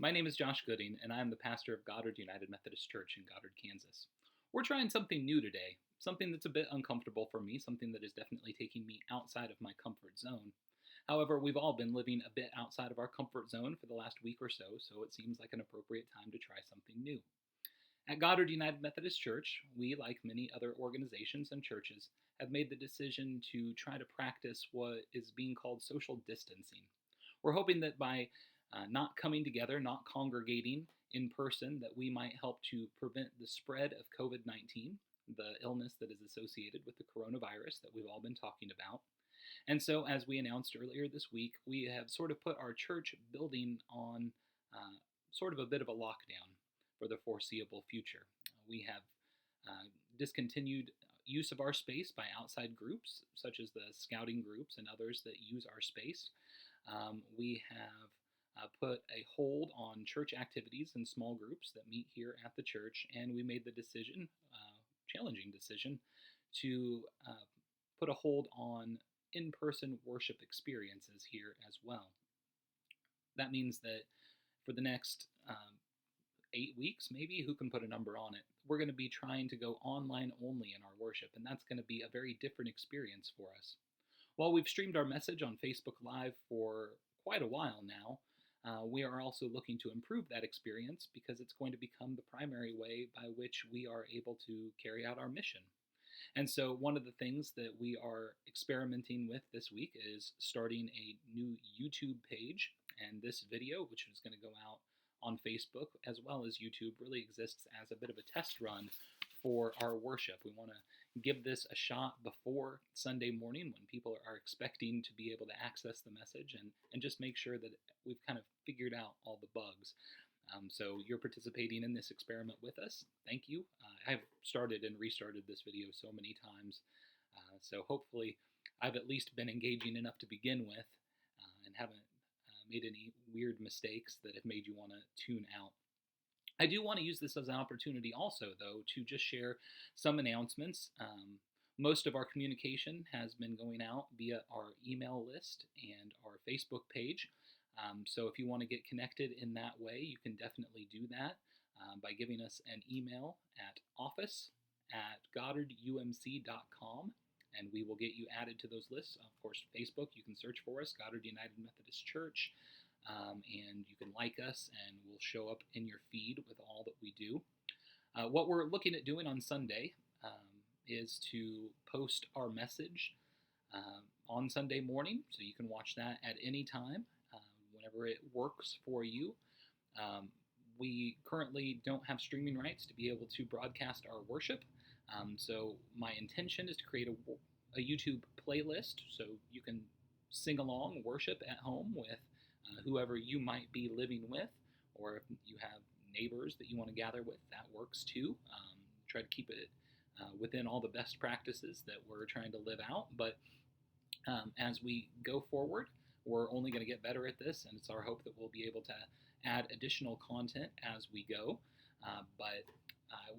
My name is Josh Gooding, and I am the pastor of Goddard United Methodist Church in Goddard, Kansas. We're trying something new today, something that's a bit uncomfortable for me, something that is definitely taking me outside of my comfort zone. However, we've all been living a bit outside of our comfort zone for the last week or so it seems like an appropriate time to try something new. At Goddard United Methodist Church, we, like many other organizations and churches, have made the decision to try to practice what is being called social distancing. We're hoping that by not coming together, not congregating in person, that we might help to prevent the spread of COVID 19, the illness that is associated with the coronavirus that we've all been talking about. And so, as we announced earlier this week, we have sort of put our church building on sort of a bit of a lockdown for the foreseeable future. We have discontinued use of our space by outside groups, such as the scouting groups and others that use our space. We have put a hold on church activities and small groups that meet here at the church, and we made the decision, challenging decision, to put a hold on in-person worship experiences here as well. That means that for the next 8 weeks, maybe, who can put a number on it, we're going to be trying to go online only in our worship, and that's going to be a very different experience for us. While we've streamed our message on Facebook Live for quite a while now, we are also looking to improve that experience because it's going to become the primary way by which we are able to carry out our mission. And so one of the things that we are experimenting with this week is starting a new YouTube page, and this video, which is going to go out on Facebook as well as YouTube, really exists as a bit of a test run for our worship. We want to give this a shot before Sunday morning when people are expecting to be able to access the message and just make sure that we've kind of figured out all the bugs. So you're participating in this experiment with us. Thank you. I've started and restarted this video so many times, so hopefully I've at least been engaging enough to begin with and haven't made any weird mistakes that have made you want to tune out. I do want to use this as an opportunity also, though, to just share some announcements. Most of our communication has been going out via our email list and our Facebook page. So if you want to get connected in that way, you can definitely do that by giving us an email at office@goddardumc.com, and we will get you added to those lists. Of course, Facebook, you can search for us, Goddard United Methodist Church, and you can like us, and we'll show up in your feed with all that we do. What we're looking at doing on Sunday is to post our message on Sunday morning, so you can watch that at any time, whenever it works for you. We currently don't have streaming rights to be able to broadcast our worship, so my intention is to create a YouTube playlist so you can sing along, worship at home with whoever you might be living with, or if you have neighbors that you want to gather with, that works too. Try to keep it within all the best practices that we're trying to live out, but as we go forward, we're only going to get better at this, and it's our hope that we'll be able to add additional content as we go. But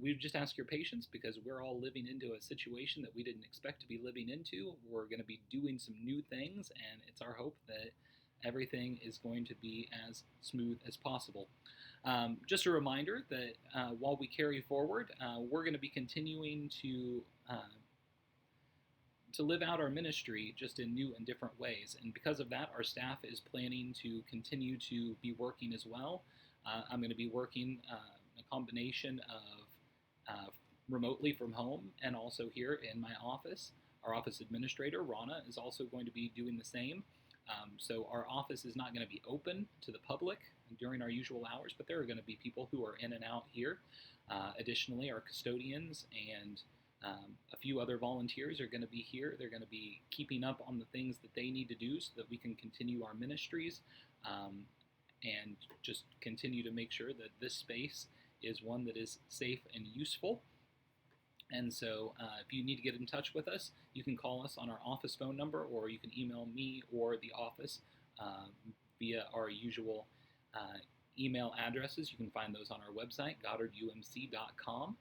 we just ask your patience because we're all living into a situation that we didn't expect to be living into. We're going to be doing some new things, and it's our hope that everything is going to be as smooth as possible. Just a reminder that while we carry forward, we're going to be continuing to live out our ministry just in new and different ways. And because of that, our staff is planning to continue to be working as well. I'm going to be working a combination of remotely from home and also here in my office. Our office administrator, Rana, is also going to be doing the same. So our office is not going to be open to the public during our usual hours, but there are going to be people who are in and out here. Additionally, our custodians and a few other volunteers are going to be here. They're going to be keeping up on the things that they need to do so that we can continue our ministries and just continue to make sure that this space is one that is safe and useful. And so if you need to get in touch with us, you can call us on our office phone number, or you can email me or the office via our usual email addresses. You can find those on our website, goddardumc.com.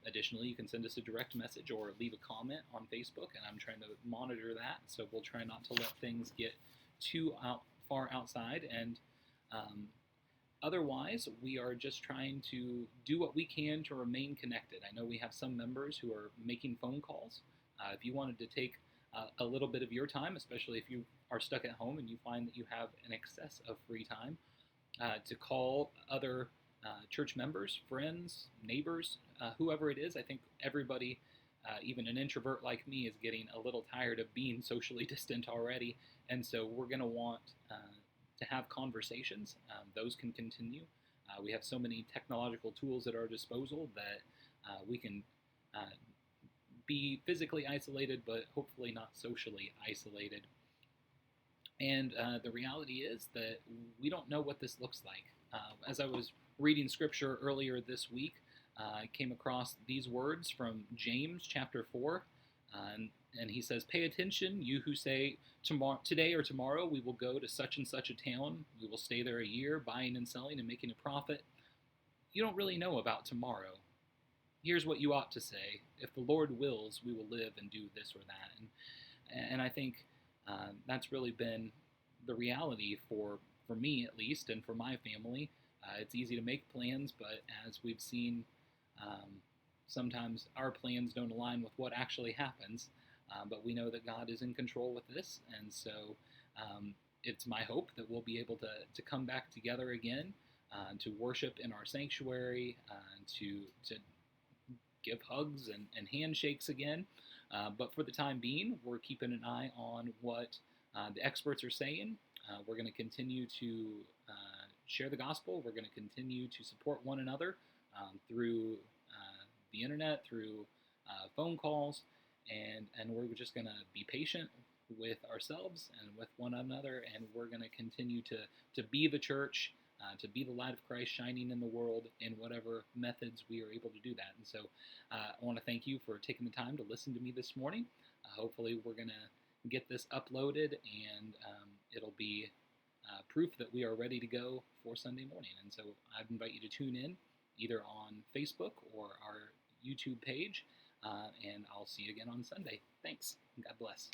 Additionally, you can send us a direct message or leave a comment on Facebook, and I'm trying to monitor that, so we'll try not to let things get too far outside. And Otherwise, we are just trying to do what we can to remain connected. I know we have some members who are making phone calls. If you wanted to take a little bit of your time, especially if you are stuck at home and you find that you have an excess of free time, to call other church members, friends, neighbors, whoever it is. I think everybody, even an introvert like me, is getting a little tired of being socially distant already, and so we're going to want to have conversations. Those can continue. We have so many technological tools at our disposal that we can be physically isolated, but hopefully not socially isolated. And the reality is that we don't know what this looks like. As I was reading scripture earlier this week, I came across these words from James chapter 4. And he says, "Pay attention, you who say, today or tomorrow we will go to such and such a town. We will stay there a year, buying and selling and making a profit. You don't really know about tomorrow. Here's what you ought to say. If the Lord wills, we will live and do this or that." And I think that's really been the reality for me, at least, and for my family. It's easy to make plans, but as we've seen, sometimes our plans don't align with what actually happens. But we know that God is in control with this, and so it's my hope that we'll be able to come back together again, to worship in our sanctuary, to give hugs and handshakes again. But for the time being, we're keeping an eye on what the experts are saying. We're going to continue to share the gospel. We're going to continue to support one another through the internet, through phone calls, and we're just going to be patient with ourselves and with one another, and we're going to continue to be the church, to be the light of Christ shining in the world in whatever methods we are able to do that. And so I want to thank you for taking the time to listen to me this morning. Hopefully we're going to get this uploaded, and it'll be proof that we are ready to go for Sunday morning. And so I invite you to tune in either on Facebook or our YouTube page, and I'll see you again on Sunday. Thanks. God bless.